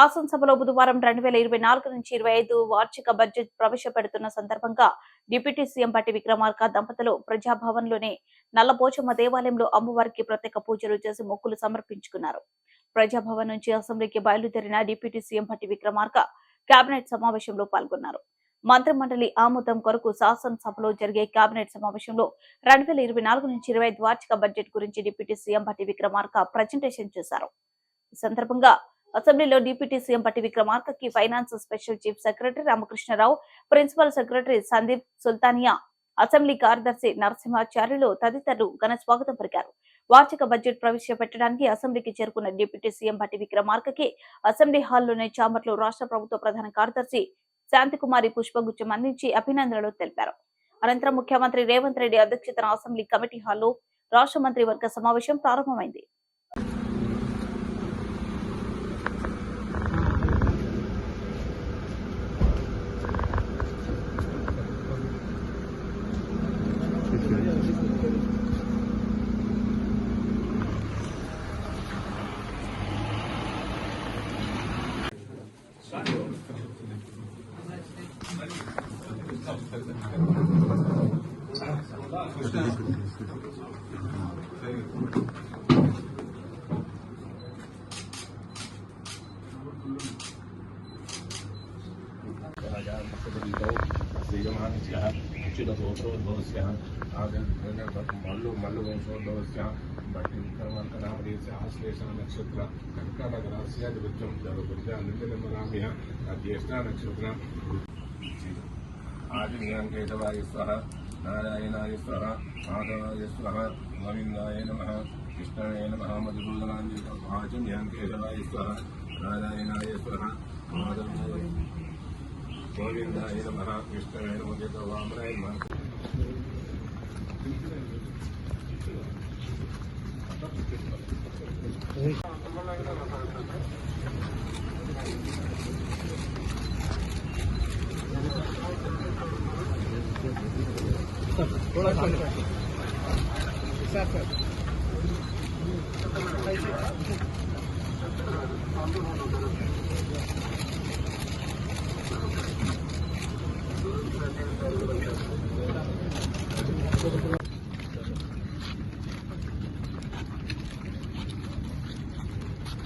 శాసనసభలో బుధవారం 2024 నుంచి 25 వార్షిక బడ్జెట్ ప్రవేశపెడుతున్న సందర్భంగా డిప్యూటీ సీఎం భట్టి విక్రమార్క దంపతులు ప్రజాభవన్లోని నల్లపోచమ్మ దేవాలయంలో అమ్మవారికి ప్రత్యేక పూజలు చేసి మొక్కులు సమర్పించుకున్నారు. ప్రజాభవన్ నుంచి అసెంబ్లీకి బయలుదేరిన deputy CM Bhatti Vikramarka cabinet సమావేశంలో పాల్గొన్నారు. మంత్రిమండలి ఆమోదం కొరకు శాసనసభలో జరిగే కేబినెట్ సమావేశంలో 2024 నుంచి 25 వార్షిక బడ్జెట్ గురించి deputy CM Bhatti Vikramarka presentation చేశారు. ఈ సందర్భంగా అసెంబ్లీలో డిప్యూటీ సీఎం భట్టి విక్రమార్కకి finance special chief secretary Ramakrishna Rao, principal secretary Sandeep Sultania, assembly కార్యదర్శి నరసింహాచార్యులు తదితరులు ఘన స్వాగతం పలికారు. వార్షిక బడ్జెట్ ప్రవేశపెట్టడానికి అసెంబ్లీకి చేరుకున్న డిప్యూటీ సీఎం భట్టి విక్రమార్కకి అసెంబ్లీ హాల్లోని చాంబర్లో రాష్ట్ర ప్రభుత్వ ప్రధాన కార్యదర్శి శాంతికుమారి పుష్పగుచ్చం అందించి అభినందనలు తెలిపారు. అనంతరం ముఖ్యమంత్రి రేవంత్ రెడ్డి అధ్యక్షతన అసెంబ్లీ కమిటీ హాల్లో రాష్ట్ర మంత్రివర్గ సమావేశం ప్రారంభమైంది. భట్టి విక్రమార్కనామదేశ ఆశ్లేష నక్షత్ర కర్కాటక రాశ్యాధిపత్యం జ్యేష్ఠ నక్షత్ర ఆదికేశవాయ స్వః నారాయణాయ స్వః మాధవాయ స్వః గోవిందాయ నమః కృష్ణాయ నమః మధుసూదనాయ కేశవాయ స్వః నారాయణాయ స్వః మాధవాయ గోవిందాయ నమః కృష్ణాయ నమః వామనాయ నమః. थोड़ा सर